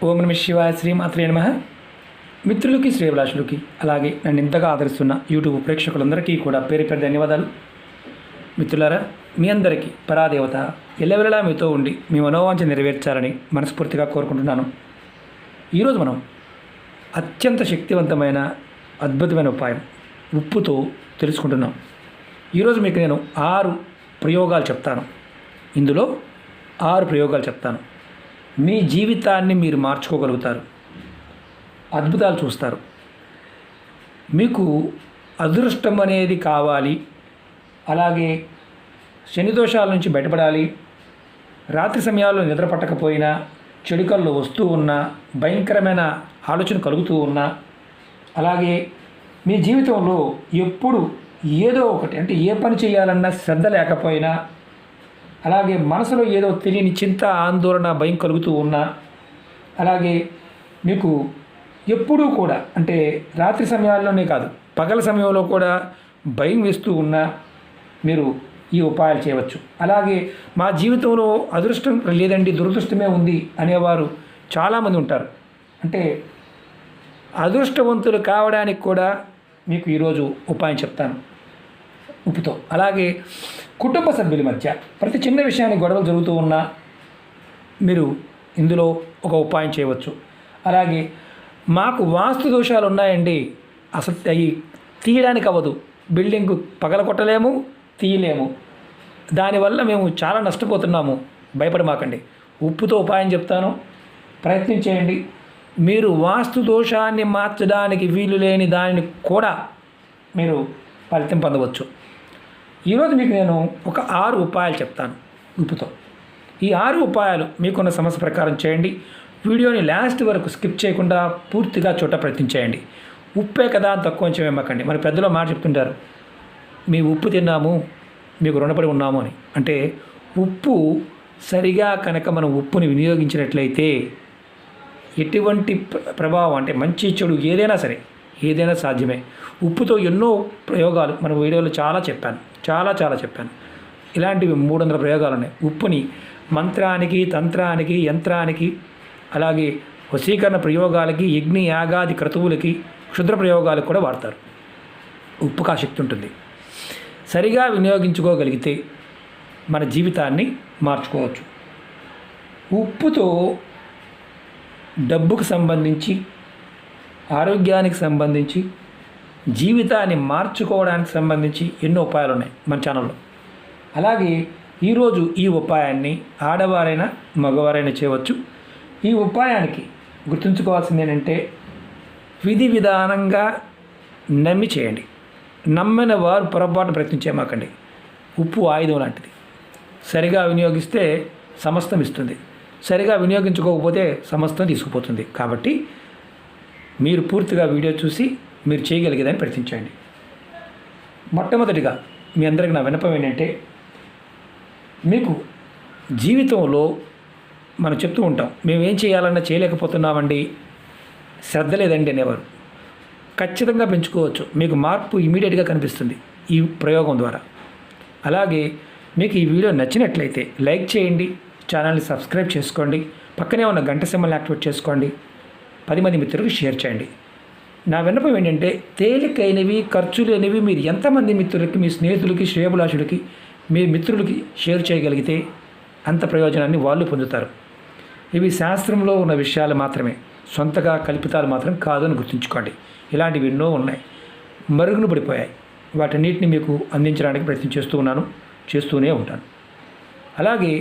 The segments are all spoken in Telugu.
ఓం నమః శివాయ, శ్రీమాత్రే నమః. మిత్రులకి, శ్రేయభిలాషులకి, అలాగే నన్ను ఇంతగా ఆదరిస్తున్న యూట్యూబ్ ప్రేక్షకులందరికీ కూడా పేరు పేరు ధన్యవాదాలు. మిత్రులారా, మీ అందరికీ పరాదేవత ఎల్లవెల్లలా మీతో ఉండి మీ మనోవాంఛ నెరవేర్చాలని మనస్ఫూర్తిగా కోరుకుంటున్నాను. ఈరోజు మనం అత్యంత శక్తివంతమైన అద్భుతమైన ఉపాయం ఉప్పుతో తెలుసుకుంటున్నాం. ఈరోజు మీకు నేను 6 ప్రయోగాలు చెప్తాను. ఇందులో 6 ప్రయోగాలు చెప్తాను. మీ జీవితాన్ని మీరు మార్చుకోగలుగుతారు, అద్భుతాలు చూస్తారు. మీకు అదృష్టం అనేది కావాలి, అలాగే శని దోషాల నుంచి బయటపడాలి, రాత్రి సమయాల్లో నిద్ర పట్టకపోయినా, చెడు కళ్ళు వస్తూ ఉన్నా, భయంకరమైన ఆలోచన కలుగుతూ ఉన్నా, అలాగే మీ జీవితంలో ఎప్పుడు ఏదో ఒకటి అంటే ఏ పని చేయాలన్నా శ్రద్ధ లేకపోయినా, అలాగే మనసులో ఏదో తెలియని చింత, ఆందోళన, భయం కలుగుతూ ఉన్నా, అలాగే మీకు ఎప్పుడూ కూడా అంటే రాత్రి సమయాల్లోనే కాదు పగల సమయంలో కూడా భయం వేస్తూ ఉన్నా మీరు ఈ ఉపాయాలు చేయవచ్చు. అలాగే మా జీవితంలో అదృష్టం లేదండి, దురదృష్టమే ఉంది అనేవారు చాలామంది ఉంటారు. అంటే అదృష్టవంతులు కావడానికి కూడా మీకు ఈరోజు ఉపాయం చెప్తాను ఉప్పుతో. అలాగే కుటుంబ సభ్యుల మధ్య ప్రతి చిన్న విషయానికి గొడవలు జరుగుతూ ఉన్నా మీరు ఇందులో ఒక ఉపాయం చేయవచ్చు. అలాగే మాకు వాస్తు దోషాలు ఉన్నాయండి, అసలు అవి తీయడానికి అవ్వదు, బిల్డింగ్ పగలగొట్టలేము, తీయలేము, దానివల్ల మేము చాలా నష్టపోతున్నాము, భయపడమాకండి, ఉప్పుతో ఉపాయం చెప్తాను, ప్రయత్నం చేయండి. మీరు వాస్తు దోషాన్ని మార్చడానికి వీలు లేని దానిని కూడా మీరు ఫలితం పొందవచ్చు. ఈరోజు మీకు నేను ఒక 6 ఉపాయాలు చెప్తాను ఉప్పుతో. ఈ 6 ఉపాయాలు మీకున్న సమస్య ప్రకారం చేయండి. వీడియోని లాస్ట్ వరకు స్కిప్ చేయకుండా పూర్తిగా చూడ ప్రయత్నం చేయండి. ఉప్పే కదా అని తక్కువ కొంచెం ఏమకండి. మన పెద్దలో మాట చెప్తుంటారు, మీ ఉప్పు తిన్నాము మీకు రుణపడి ఉన్నాము అని. అంటే ఉప్పు సరిగా కనుక మనం ఉప్పుని వినియోగించినట్లయితే ఎటువంటి ప్రభావం అంటే మంచి చెడు ఏదైనా సాధ్యమే. ఉప్పుతో ఎన్నో ప్రయోగాలు మన వీడియోలో చాలా చెప్పాను. ఇలాంటివి 300 ప్రయోగాలు ఉన్నాయి. ఉప్పుని మంత్రానికి, తంత్రానికి, యంత్రానికి, అలాగే వశీకరణ ప్రయోగాలకి, యజ్ఞ యాగాది క్రతువులకి, క్షుద్ర ప్రయోగాలకు కూడా వాడతారు. ఉప్పుకు ఆ శక్తి ఉంటుంది. సరిగా వినియోగించుకోగలిగితే మన జీవితాన్ని మార్చుకోవచ్చు. ఉప్పుతో డబ్బుకు సంబంధించి, ఆరోగ్యానికి సంబంధించి, జీవితాన్ని మార్చుకోవడానికి సంబంధించి ఎన్నో ఉపాయాలు ఉన్నాయి మన ఛానల్లో. అలాగే ఈరోజు ఈ ఉపాయాన్ని ఆడవారైనా మగవారైనా చేయవచ్చు. ఈ ఉపాయానికి గుర్తుంచుకోవాల్సింది ఏంటంటే విధి విధానంగా నమ్మి చేయండి. నమ్మిన వారు పొరపాటు ప్రయత్నించేమాకండి. ఉప్పు ఆయుధం లాంటిది. సరిగా వినియోగిస్తే సమస్తం ఇస్తుంది, సరిగా వినియోగించుకోకపోతే సమస్తం తీసుకుపోతుంది. కాబట్టి మీరు పూర్తిగా వీడియో చూసి మీరు చేయగలిగేదని ప్రయత్నించండి. మొట్టమొదటిగా మీ అందరికీ నా విన్నపం ఏంటంటే, మీకు జీవితంలో మనం చెప్తూ ఉంటాం, మేమేం చేయాలన్నా చేయలేకపోతున్నామండి, శ్రద్ధ లేదండి అనేవారు. ఖచ్చితంగా పెంచుకోవచ్చు. మీకు మార్పు ఇమీడియట్గా కనిపిస్తుంది ఈ ప్రయోగం ద్వారా. అలాగే మీకు ఈ వీడియో నచ్చినట్లయితే లైక్ చేయండి, ఛానల్ని సబ్స్క్రైబ్ చేసుకోండి, పక్కనే ఉన్న గంట సింబల్ని యాక్టివేట్ చేసుకోండి, 10 మంది మిత్రులకు షేర్ చేయండి. నా విన్నపం ఏంటంటే, తేలికైనవి, ఖర్చు లేనివి మీరు ఎంతమంది మిత్రులకి, మీ స్నేహితులకి, శ్రేయభిలాషులకి, మీ మిత్రులకి షేర్ చేయగలిగితే అంత ప్రయోజనాన్ని వాళ్ళు పొందుతారు. ఇవి శాస్త్రంలో ఉన్న విషయాలు మాత్రమే, సొంతగా కల్పితాలు మాత్రం కాదని గుర్తుంచుకోండి. ఇలాంటివి ఎన్నో ఉన్నాయి, మరుగున పడిపోయాయి. వాటన్నిటిని మీకు అందించడానికి ప్రయత్నం చేస్తూనే ఉంటాను. అలాగే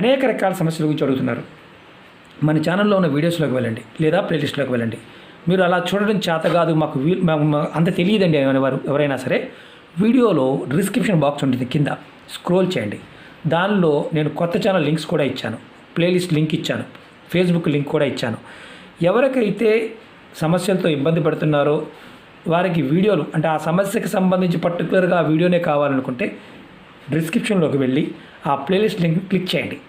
అనేక రకాల సమస్యల గురించి అడుగుతున్నారు. మన ఛానల్లో ఉన్న వీడియోస్లోకి వెళ్ళండి, లేదా ప్లేలిస్ట్లోకి వెళ్ళండి. మీరు అలా చూడడం చేత కాదు, మాకు అంత తెలియదండి అనేవారు ఎవరైనా సరే, వీడియోలో డిస్క్రిప్షన్ బాక్స్ ఉంటుంది, కింద స్క్రోల్ చేయండి. దానిలో నేను కొత్త ఛానల్ లింక్స్ కూడా ఇచ్చాను, ప్లేలిస్ట్ లింక్ ఇచ్చాను, ఫేస్బుక్ లింక్ కూడా ఇచ్చాను. ఎవరికైతే సమస్యలతో ఇబ్బంది పడుతున్నారో వారికి వీడియోలు అంటే ఆ సమస్యకి సంబంధించి పర్టికులర్గా ఆ వీడియోనే కావాలనుకుంటే డిస్క్రిప్షన్లోకి వెళ్ళి ఆ ప్లేలిస్ట్ లింక్ క్లిక్ చేయండి.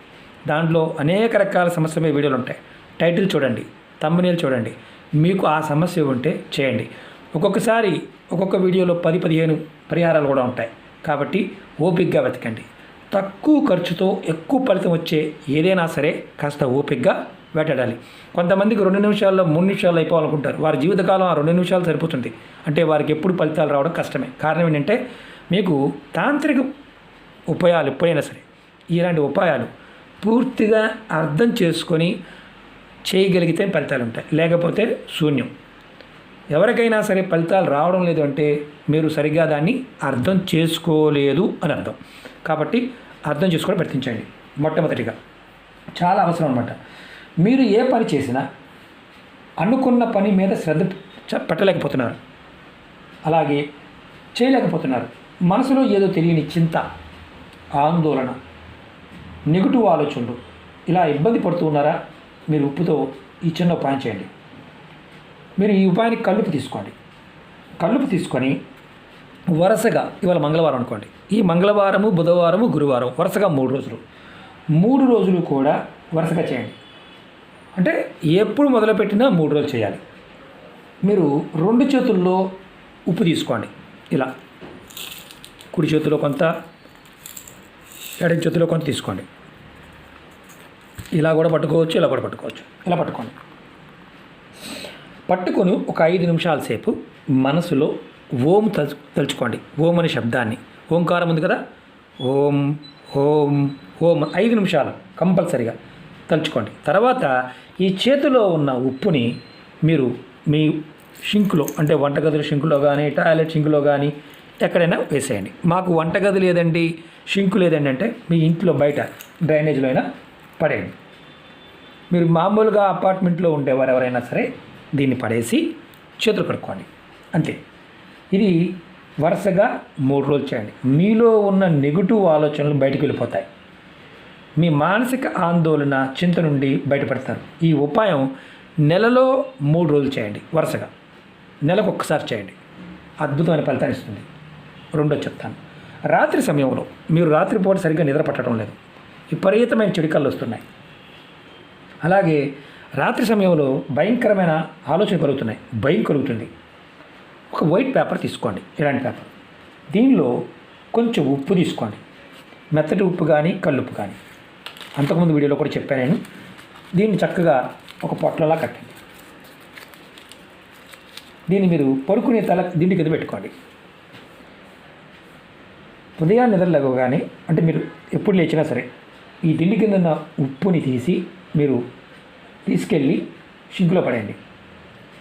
దాంట్లో అనేక రకాల సమస్యల మీద వీడియోలు ఉంటాయి. టైటిల్ చూడండి, థంబ్నెయిల్ చూడండి, మీకు ఆ సమస్య ఉంటే చేయండి. ఒక్కొక్కసారి ఒక్కొక్క వీడియోలో 10-15 పరిహారాలు కూడా ఉంటాయి. కాబట్టి ఓపికగా వెతకండి. తక్కువ ఖర్చుతో ఎక్కువ ఫలితం వచ్చే ఏదైనా సరే కాస్త ఓపికగా వేటాడాలి. కొంతమందికి 2 నిమిషాల్లో 3 నిమిషాల్లో అయిపోవాలనుకుంటారు. వారి జీవితకాలం ఆ 2 నిమిషాలు సరిపోతుంది. అంటే వారికి ఎప్పుడు ఫలితాలు రావడం కష్టమే. కారణం ఏంటంటే మీకు తాంత్రిక ఉపాయాలు ఎప్పుడైనా సరే ఇలాంటి ఉపాయాలు పూర్తిగా అర్థం చేసుకొని చేయగలిగితే ఫలితాలు ఉంటాయి, లేకపోతే శూన్యం. ఎవరికైనా సరే ఫలితాలు రావడం లేదు అంటే మీరు సరిగ్గా దాన్ని అర్థం చేసుకోలేదు అని అర్థం. కాబట్టి అర్థం చేసుకోవడం ప్రయత్నించండి. మొట్టమొదటిగా చాలా అవసరం అన్నమాట. మీరు ఏ పని చేసినా అనుకున్న పని మీద శ్రద్ధ పెట్టలేకపోతున్నారు, అలాగే చేయలేకపోతున్నారు. మనసులో ఏదో తెలియని చింత, ఆందోళన, నెగిటివ్ ఆలోచనలు, ఇలా ఇబ్బంది పడుతూ ఉన్నారా? మీరు ఉప్పుతో ఈ చిన్న ఉపాయం చేయండి. మీరు ఈ ఉపాయానికి కల్లుపు తీసుకోండి. కల్లుపు తీసుకొని వరుసగా, ఇవాళ మంగళవారం అనుకోండి, ఈ మంగళవారము, బుధవారము, గురువారం వరుసగా 3 రోజులు కూడా వరుసగా చేయండి. అంటే ఎప్పుడు మొదలుపెట్టినా 3 రోజులు చేయాలి. మీరు 2 చేతుల్లో ఉప్పు తీసుకోండి. ఇలా కుడి చేతిలో కొంత, ఎడమ చేతిలో కొంత తీసుకోండి. ఇలా కూడా పట్టుకోవచ్చు, ఇలా కూడా పట్టుకోవచ్చు. ఇలా పట్టుకోండి. పట్టుకొని ఒక 5 నిమిషాల సేపు మనసులో ఓం తలుచుకోండి. ఓం అనే శబ్దాన్ని, ఓంకారం ఉంది కదా, ఓం ఓం ఓం 5 నిమిషాలు కంపల్సరిగా తలుచుకోండి. తర్వాత ఈ చేతిలో ఉన్న ఉప్పుని మీరు మీ షింకులో, అంటే వంటగదుల షింకులో కానీ, టాయిలెట్ షింకులో కానీ ఎక్కడైనా వేసేయండి. మాకు వంటగది లేదండి, షింకు లేదండి అంటే మీ ఇంట్లో బయట డ్రైనేజ్లో అయినా పడేయండి. మీరు మామూలుగా అపార్ట్మెంట్లో ఉండేవారు ఎవరైనా సరే దీన్ని పడేసి చేతులు కడుక్కోండి. అంతే. ఇది వరుసగా 3 రోజులు చేయండి. మీలో ఉన్న నెగిటివ్ ఆలోచనలు బయటకు వెళ్ళిపోతాయి. మీ మానసిక ఆందోళన, చింత నుండి బయటపడతారు. ఈ ఉపాయం నెలలో 3 రోజులు చేయండి. వరుసగా నెలకు ఒక్కసారి చేయండి. అద్భుతమైన ఫలితాన్ని ఇస్తుంది. రెండోది చెప్తాను. రాత్రి సమయంలో మీరు రాత్రిపూట సరిగ్గా నిద్ర పట్టడం లేదు, విపరీతమైన చెడుకళ్ళు వస్తున్నాయి. అలాగే రాత్రి సమయంలో భయంకరమైన ఆలోచన కలుగుతున్నాయి, భయం కలుగుతుంది. ఒక వైట్ పేపర్ తీసుకోండి, ఇలాంటి పేపర్. దీనిలో కొంచెం ఉప్పు తీసుకోండి, మెత్తటి ఉప్పు కానీ కల్లుప్పు కానీ. అంతకుముందు వీడియోలో కూడా చెప్పాను నేను. దీన్ని చక్కగా ఒక పొట్లలా కట్టండి. దీన్ని మీరు పడుకునే దిండి కింద పెట్టుకోండి. ఉదయాన్నే నిద్రలేవగానే, అంటే మీరు ఎప్పుడు లేచినా సరే ఈ దిండి కింద ఉన్న ఉప్పుని తీసి మీరు తీసుకెళ్ళి షింకులో పడేయండి,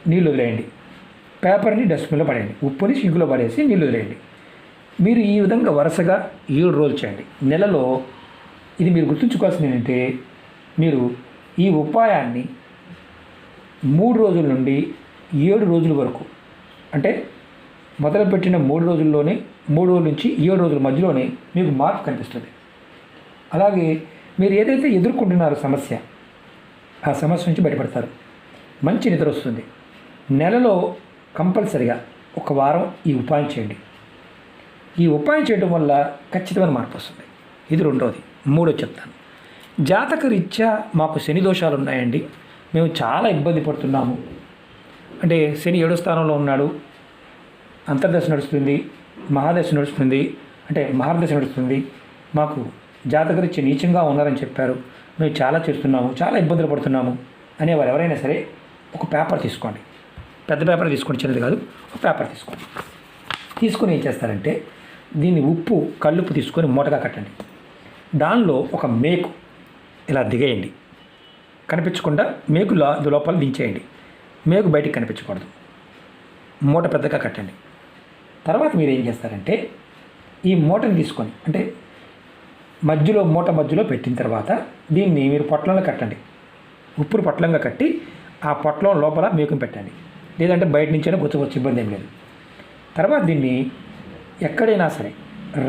నీళ్ళు వదిలేయండి. పేపర్ని డస్ట్బిన్లో పడేయండి, ఉప్పుని షింకులో పడేసి నీళ్ళు వదిలేయండి. మీరు ఈ విధంగా వరుసగా 7 రోజులు చేయండి. నెలలో ఇది మీరు గుర్తుంచుకోవాల్సింది ఏంటంటే, మీరు ఈ ఉపాయాన్ని 3 రోజుల నుండి 7 రోజుల వరకు, అంటే మొదలుపెట్టిన 3 రోజుల్లోనే 3 రోజుల నుంచి 7 రోజుల మధ్యలోనే మీకు మార్పు కనిపిస్తుంది. అలాగే మీరు ఏదైతే ఎదుర్కొంటున్నారో సమస్య, ఆ సమస్య నుంచి బయటపడతారు. మంచి నిద్ర వస్తుంది. నెలలో కంపల్సరిగా 1 వారం ఈ ఉపాయం చేయండి. ఈ ఉపాయం చేయడం వల్ల ఖచ్చితమైన మార్పు వస్తుంది. ఇది రెండవది. మూడోది చెప్తాను. జాతక రీత్యా మాకు శని దోషాలు ఉన్నాయండి, మేము చాలా ఇబ్బంది పడుతున్నాము. అంటే శని 7వ స్థానంలో ఉన్నాడు, అంతర్దశ నడుస్తుంది, మహాదశ నడుస్తుంది, అంటే మహర్దశ నడుస్తుంది. మాకు జాతకరీత్యా నీచంగా ఉన్నారని చెప్పారు, మేము చాలా చేస్తున్నాము, చాలా ఇబ్బందులు పడుతున్నాము అనేవారు ఎవరైనా సరే ఒక పేపర్ తీసుకోండి. పెద్ద పేపర్ తీసుకోండి, చిన్నది కాదు. ఒక పేపర్ తీసుకోండి. తీసుకొని ఏం చేస్తారంటే, దీన్ని ఉప్పు కల్లుపు తీసుకొని మూటగా కట్టండి. దానిలో ఒక మేకు ఇలా దిగేయండి, కనిపించకుండా మేకు లోపల దించేయండి. మేకు బయటికి కనిపించకూడదు. మూట పెద్దగా కట్టండి. తర్వాత మీరు ఏం చేస్తారంటే, ఈ మూటని తీసుకొని, అంటే మూట మధ్యలో పెట్టిన తర్వాత దీన్ని మీరు పొట్లంలో కట్టండి. ఉప్పును పొట్లంగా కట్టి ఆ పొట్లం లోపల మేకుని పెట్టండి. లేదంటే బయట నుంచైనా గుచ్చవచ్చు, ఇబ్బంది ఏం లేదు. తర్వాత దీన్ని ఎక్కడైనా సరే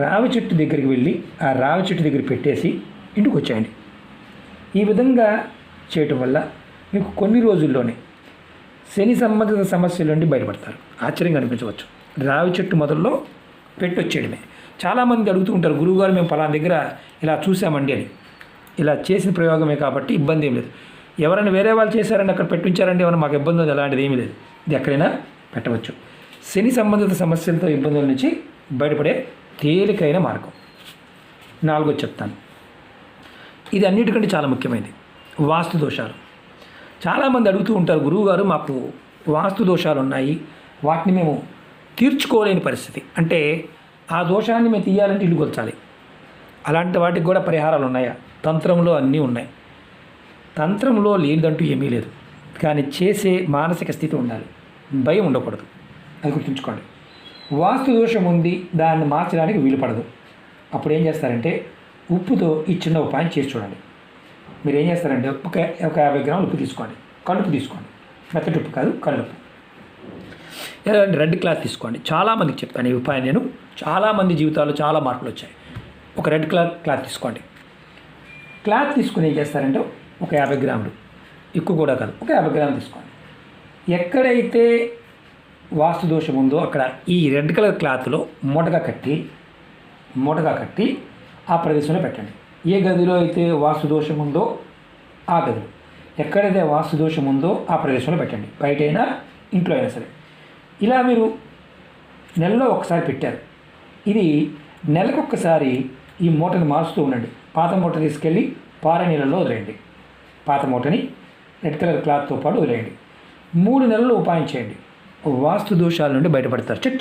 రావి చెట్టు దగ్గరికి వెళ్ళి ఆ రావి చెట్టు దగ్గర పెట్టేసి ఇంటికి వచ్చేయండి. ఈ విధంగా చేయటం వల్ల మీకు కొన్ని రోజుల్లోనే శని సంబంధిత సమస్యల నుండి బయటపడతారు. ఆశ్చర్యంగా అనిపించవచ్చు. రావి చెట్టు మొదల్లో పెట్టొచ్చేయడమే. చాలామంది అడుగుతూ ఉంటారు, గురువుగారు మేము పలానా దగ్గర ఇలా చూసామండి అని. ఇలా చేసిన ప్రయోగమే కాబట్టి ఇబ్బంది ఏం లేదు. ఎవరైనా వేరే వాళ్ళు చేశారండి అక్కడ పెట్టించారండి ఏమైనా మాకు ఇబ్బంది ఉంది, అలాంటిది ఏమీ లేదు. ఇది ఎక్కడైనా పెట్టవచ్చు. శని సంబంధిత సమస్యలతో ఇబ్బందుల నుంచి బయటపడే తేలికైన మార్గం. 4వది చెప్తాను. ఇది అన్నిటికంటే చాలా ముఖ్యమైనది. వాస్తు దోషాలు. చాలామంది అడుగుతూ ఉంటారు, గురువుగారు మాకు వాస్తు దోషాలు ఉన్నాయి, వాటిని మేము తీర్చుకోలేని పరిస్థితి. అంటే ఆ దోషాన్ని మేము తీయాలంటే ఇల్లు కొల్చాలి. అలాంటి వాటికి కూడా పరిహారాలు ఉన్నాయా? తంత్రంలో అన్నీ ఉన్నాయి. తంత్రంలో లేనిదంటూ ఏమీ లేదు. కానీ చేసే మానసిక స్థితి ఉండాలి, భయం ఉండకూడదు. అది గుర్తుంచుకోండి. వాస్తు దోషం ఉంది, దాన్ని మార్చడానికి వీలు పడదు. అప్పుడు ఏం చేస్తారంటే ఉప్పుతో ఈ చిన్న ఉపాయం చేసి చూడండి. మీరు ఏం చేస్తారంటే ఒక 50 గ్రాములు ఉప్పు తీసుకోండి, కళ్ళుప్పు తీసుకోండి. మెత్తటి ఉప్పు కాదు, కళ్ళుప్పు. రెడ్ క్లాత్ తీసుకోండి. చాలామందికి చెప్పాను ఈ ఉపాయం నేను. చాలామంది జీవితాల్లో చాలా మార్పులు వచ్చాయి. ఒక రెడ్ క్లాత్ తీసుకోండి. క్లాత్ తీసుకుని ఏం చేస్తారంటే ఒక 50 గ్రాములు, ఎక్కువ కూడా కాదు, ఒక 50 గ్రాములు తీసుకోండి. ఎక్కడైతే వాస్తు దోషం ఉందో అక్కడ ఈ రెడ్ కలర్ క్లాత్లో మూటగా కట్టి ఆ ప్రదేశంలో పెట్టండి. ఏ గదిలో అయితే వాస్తు దోషం ఉందో ఆ గదిలో, ఎక్కడైతే వాస్తు దోషం ఉందో ఆ ప్రదేశంలో పెట్టండి. బయటైనా ఇంట్లో అయినా సరే. ఇలా మీరు నెలలో ఒకసారి పెట్టారు. ఇది నెలకొక్కసారి ఈ మూటని మారుస్తూ ఉండండి. పాత మూట తీసుకెళ్ళి పారే నీళ్ళలో వదిలేయండి. పాత మూటని రెడ్ కలర్ క్లాత్తో పాటు వదిలేయండి. 3 నెలలు ఉపాయం చేయండి. వాస్తు దోషాల నుండి బయటపడతారు. చెక్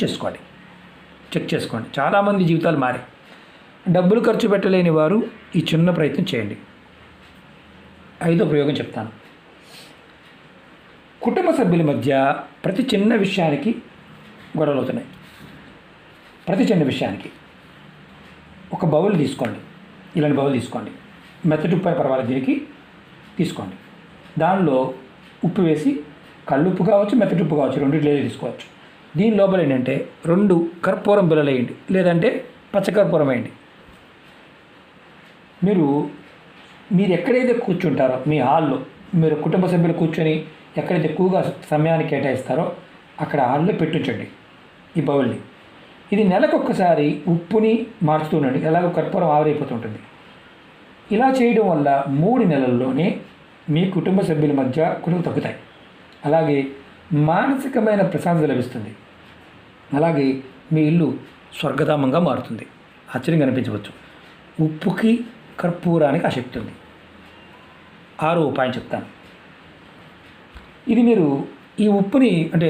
చేసుకోండి. చాలామంది జీవితాలు మారాయి. డబ్బులు ఖర్చు పెట్టలేని వారు ఈ చిన్న ప్రయత్నం చేయండి. 5వ ప్రయోగం చెప్తాను. కుటుంబ సభ్యుల మధ్య ప్రతి చిన్న విషయానికి గొడవలు అవుతున్నాయి. ప్రతి చిన్న విషయానికి ఒక బౌల్ తీసుకోండి. ఇలాంటి బౌల్ తీసుకోండి. మెత్తటి ఉప్పు పర్వాలేదు, దీనికి తీసుకోండి. దానిలో ఉప్పు వేసి, కళ్ళుప్పు కావచ్చు, మెత్తటి ఉప్పు కావచ్చు, రెండింటిలో తీసుకోవచ్చు. దీని లోపల ఏంటంటే 2 కర్పూరం బిళ్ళలు వేయండి, లేదంటే పచ్చకర్పూరం వేయండి. మీరు ఎక్కడైతే కూర్చుంటారో మీ హాల్లో, మీరు కుటుంబ సభ్యులు కూర్చొని ఎక్కడైతే ఎక్కువగా సమయాన్ని కేటాయిస్తారో అక్కడ హాల్లో పెట్టించండి ఈ బౌల్ని. ఇది నెలకొక్కసారి ఉప్పుని మార్చుతూ ఉండండి. ఎలాగో కర్పూరం ఆవిరైపోతుంటుంది. ఇలా చేయడం వల్ల 3 నెలల్లోనే మీ కుటుంబ సభ్యుల మధ్య గొడవలు తగ్గుతాయి. అలాగే మానసికమైన ప్రశాంతత లభిస్తుంది. అలాగే మీ ఇల్లు స్వర్గధామంగా మారుతుంది. ఆశ్చర్యంగా అనిపించవచ్చు. ఉప్పుకి కర్పూరానికి ఆ శక్తి ఉంది. 6వ ఉపాయం చెప్తాను. ఇది మీరు ఈ ఉప్పుని, అంటే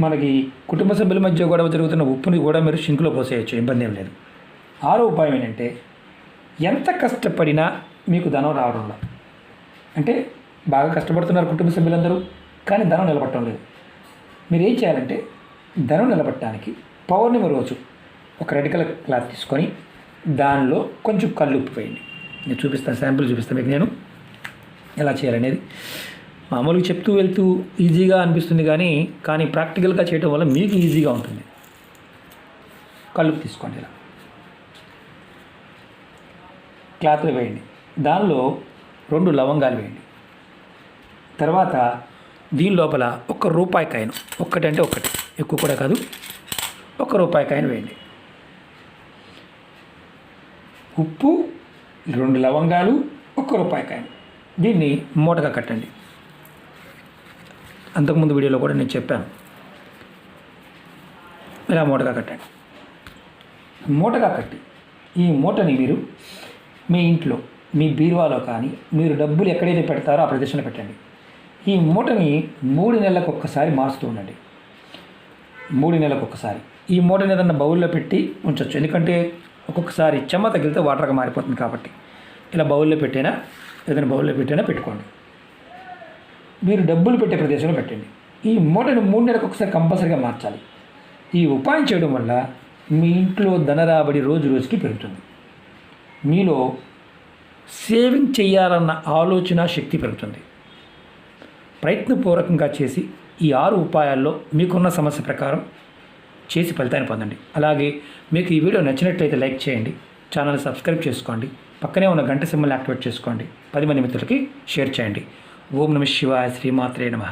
మనకి కుటుంబ సభ్యుల మధ్య గొడవ జరుగుతున్న ఉప్పుని కూడా మీరు షింకులో పోసేయచ్చు, ఇబ్బంది ఏం లేదు. 6వ ఉపాయం ఏంటంటే ఎంత కష్టపడినా మీకు ధనం రావడంలో, అంటే బాగా కష్టపడుతున్నారు కుటుంబ సభ్యులందరూ, కానీ ధనం నిలబట్టడం లేదు. మీరు ఏం చేయాలంటే ధనం నిలబట్టడానికి పౌర్ణమి రోజు ఒక రెడ్ కలర్ క్లాత్ తీసుకొని దానిలో కొంచెం కళ్ళుప్పు వేయండి. నేను చూపిస్తాను, శాంపుల్ చూపిస్తాను మీకు నేను ఎలా చేయాలనేది. మామూలుగా చెప్తూ వెళ్తూ ఈజీగా అనిపిస్తుంది, కానీ ప్రాక్టికల్గా చేయడం వల్ల మీకు ఈజీగా ఉంటుంది. కళ్ళుప్పు తీసుకోండి, ఇలా క్లాత్లో వేయండి. దానిలో 2 లవంగాలు వేయండి. తర్వాత దీని లోపల 1 రూపాయి కాయను, ఒక్కటంటే ఒకటి, ఎక్కువ కూడా కాదు, 1 రూపాయి కాయను వేయండి. ఉప్పు, 2 లవంగాలు, 1 రూపాయి కాయను. దీన్ని మూటగా కట్టండి. అంతకుముందు వీడియోలో కూడా నేను చెప్పాను, ఇలా మూటగా కట్టండి. మూటగా కట్టి ఈ మూటని మీరు మీ ఇంట్లో, మీ బీరువాలో కానీ మీరు డబ్బులు ఎక్కడైతే పెడతారో ఆ ప్రదేశంలో పెట్టండి. ఈ మూటని 3 నెలలకు ఒక్కసారి మారుస్తూ ఉండండి. 3 నెలలకు ఒక్కసారి ఈ మూటని ఏదన్నా బౌల్లో పెట్టి ఉంచవచ్చు. ఎందుకంటే ఒక్కొక్కసారి చెమ్మ తగిలితే వాటర్గా మారిపోతుంది కాబట్టి ఇలా బౌల్లో పెట్టైనా, ఏదైనా బౌల్లో పెట్టైనా పెట్టుకోండి. మీరు డబ్బులు పెట్టే ప్రదేశంలో పెట్టండి. ఈ మూటని 3 నెలలకు ఒకసారి కంపల్సరీగా మార్చాలి. ఈ ఉపాయం చేయడం వల్ల మీ ఇంట్లో ధన రాబడి రోజు రోజుకి పెరుగుతుంది. మీలో సేవింగ్ చేయాలన్న ఆలోచన శక్తి పెరుగుతుంది. ప్రయత్నపూర్వకంగా చేసి ఈ 6 ఉపాయాల్లో మీకున్న సమస్య ప్రకారం చేసి ఫలితాన్ని పొందండి. అలాగే మీకు ఈ వీడియో నచ్చినట్లయితే లైక్ చేయండి, ఛానల్ సబ్స్క్రైబ్ చేసుకోండి, పక్కనే ఉన్న గంట సింబల్ని యాక్టివేట్ చేసుకోండి, 10 మంది మిత్రులకి షేర్ చేయండి. ఓం నమః శివాయ, శ్రీమాత్రే నమః.